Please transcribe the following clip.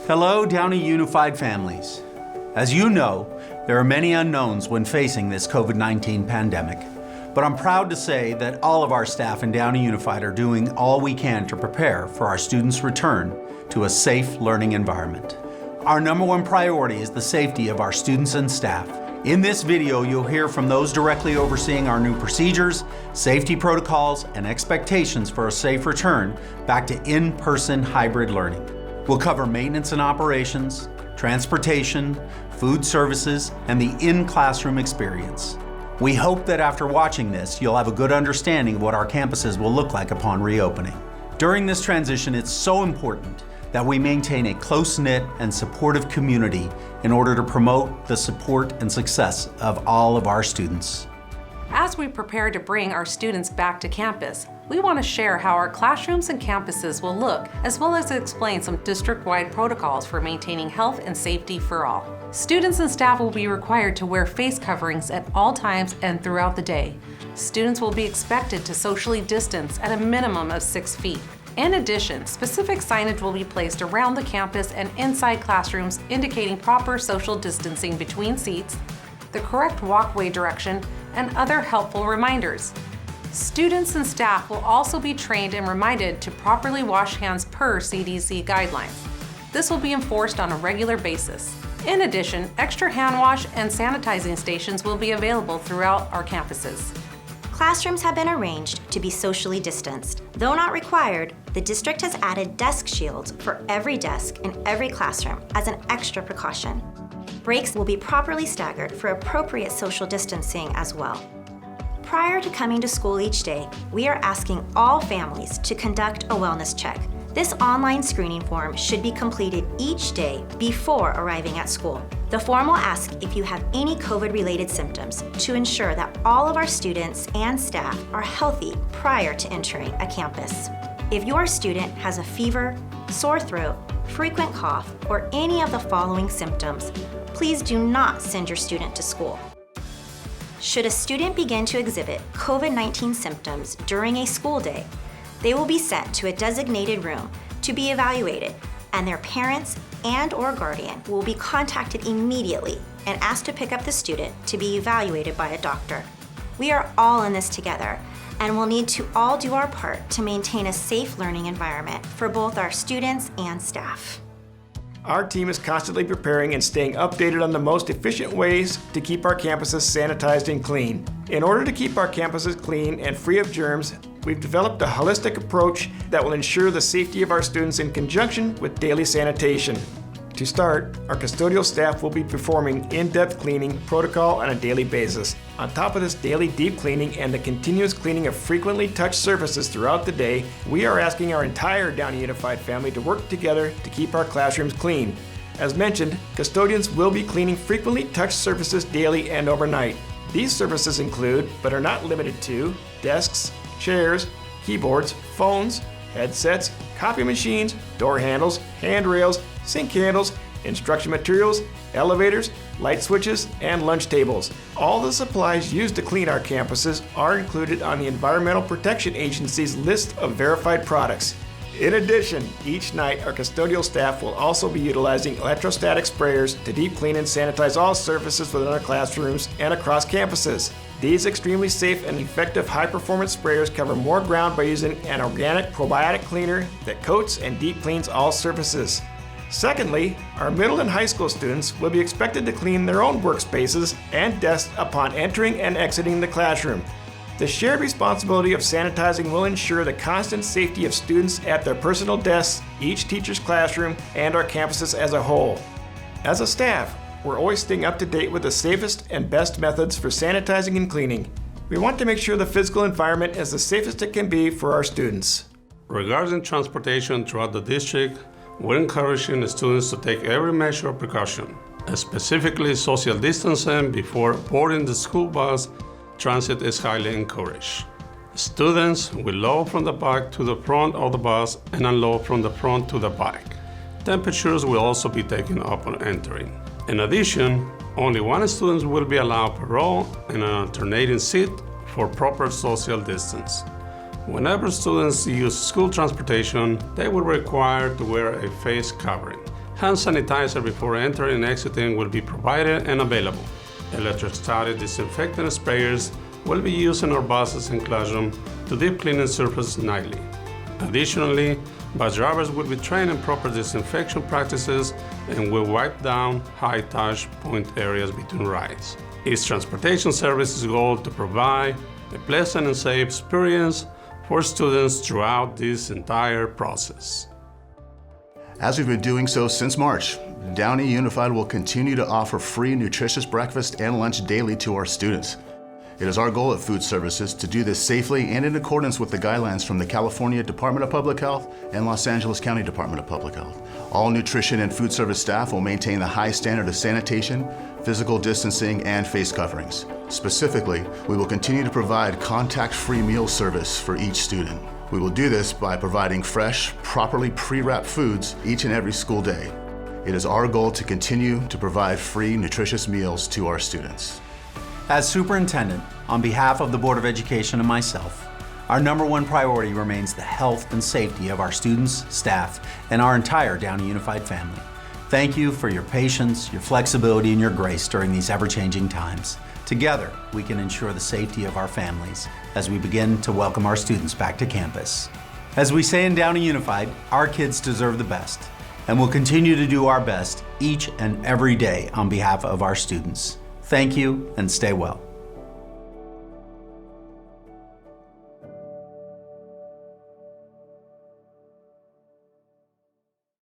Hello, Downey Unified families. As you know, there are many unknowns when facing this COVID-19 pandemic, but I'm proud to say that all of our staff in Downey Unified are doing all we can to prepare for our students' return to a safe learning environment. Our number one priority is the safety of our students and staff. In this video, you'll hear from those directly overseeing our new procedures, safety protocols, and expectations for a safe return back to in-person hybrid learning. We'll cover maintenance and operations, transportation, food services, and the in-classroom experience. We hope that after watching this, you'll have a good understanding of what our campuses will look like upon reopening. During this transition, it's so important that we maintain a close-knit and supportive community in order to promote the support and success of all of our students. As we prepare to bring our students back to campus, we want to share how our classrooms and campuses will look, as well as explain some district-wide protocols for maintaining health and safety for all. Students and staff will be required to wear face coverings at all times and throughout the day. Students will be expected to socially distance at a minimum of 6 feet. In addition, specific signage will be placed around the campus and inside classrooms indicating proper social distancing between seats, the correct walkway direction, and other helpful reminders. Students and staff will also be trained and reminded to properly wash hands per CDC guidelines. This will be enforced on a regular basis. In addition, extra hand wash and sanitizing stations will be available throughout our campuses. Classrooms have been arranged to be socially distanced. Though not required, the district has added desk shields for every desk in every classroom as an extra precaution. Breaks will be properly staggered for appropriate social distancing as well. Prior to coming to school each day, we are asking all families to conduct a wellness check. This online screening form should be completed each day before arriving at school. The form will ask if you have any COVID-related symptoms to ensure that all of our students and staff are healthy prior to entering a campus. If your student has a fever, sore throat, frequent cough, or any of the following symptoms, please do not send your student to school. Should a student begin to exhibit COVID-19 symptoms during a school day, they will be sent to a designated room to be evaluated, and their parents and/or guardian will be contacted immediately and asked to pick up the student to be evaluated by a doctor. We are all in this together and will need to all do our part to maintain a safe learning environment for both our students and staff. Our team is constantly preparing and staying updated on the most efficient ways to keep our campuses sanitized and clean. In order to keep our campuses clean and free of germs, we've developed a holistic approach that will ensure the safety of our students in conjunction with daily sanitation. To start, our custodial staff will be performing in-depth cleaning protocol on a daily basis. On top of this daily deep cleaning and the continuous cleaning of frequently touched surfaces throughout the day, we are asking our entire Downey Unified family to work together to keep our classrooms clean. As mentioned, custodians will be cleaning frequently touched surfaces daily and overnight. These surfaces include, but are not limited to, desks, chairs, keyboards, phones, headsets, copy machines, door handles, handrails, sink handles, instruction materials, elevators, light switches, and lunch tables. All the supplies used to clean our campuses are included on the Environmental Protection Agency's list of verified products. In addition, each night our custodial staff will also be utilizing electrostatic sprayers to deep clean and sanitize all surfaces within our classrooms and across campuses. These extremely safe and effective high-performance sprayers cover more ground by using an organic probiotic cleaner that coats and deep cleans all surfaces. Secondly, our middle and high school students will be expected to clean their own workspaces and desks upon entering and exiting the classroom. The shared responsibility of sanitizing will ensure the constant safety of students at their personal desks, each teacher's classroom, and our campuses as a whole. As a staff, we're always staying up to date with the safest and best methods for sanitizing and cleaning. We want to make sure the physical environment is the safest it can be for our students. Regarding transportation throughout the district, we're encouraging students to take every measure of precaution, specifically social distancing before boarding the school bus. Transit is highly encouraged. Students will load from the back to the front of the bus and unload from the front to the back. Temperatures will also be taken upon entering. In addition, only one student will be allowed per row in an alternating seat for proper social distance. Whenever students use school transportation, they will be required to wear a face covering. Hand sanitizer before entering and exiting will be provided and available. Electrostatic disinfectant sprayers will be used in our buses and classroom to deep clean the surface nightly. Additionally, bus drivers will be trained in proper disinfection practices and will wipe down high touch point areas between rides. East Transportation Service's goal to provide a pleasant and safe experience for students throughout this entire process. As we've been doing so since March, Downey Unified will continue to offer free nutritious breakfast and lunch daily to our students. It is our goal at Food Services to do this safely and in accordance with the guidelines from the California Department of Public Health and Los Angeles County Department of Public Health. All nutrition and food service staff will maintain the high standard of sanitation, physical distancing, and face coverings. Specifically, we will continue to provide contact-free meal service for each student. We will do this by providing fresh, properly pre-wrapped foods each and every school day. It is our goal to continue to provide free, nutritious meals to our students. As superintendent, on behalf of the Board of Education and myself, our #1 priority remains the health and safety of our students, staff, and our entire Downey Unified family. Thank you for your patience, your flexibility, and your grace during these ever-changing times. Together, we can ensure the safety of our families as we begin to welcome our students back to campus. As we say in Downey Unified, our kids deserve the best, and we'll continue to do our best each and every day on behalf of our students. Thank you, and stay well.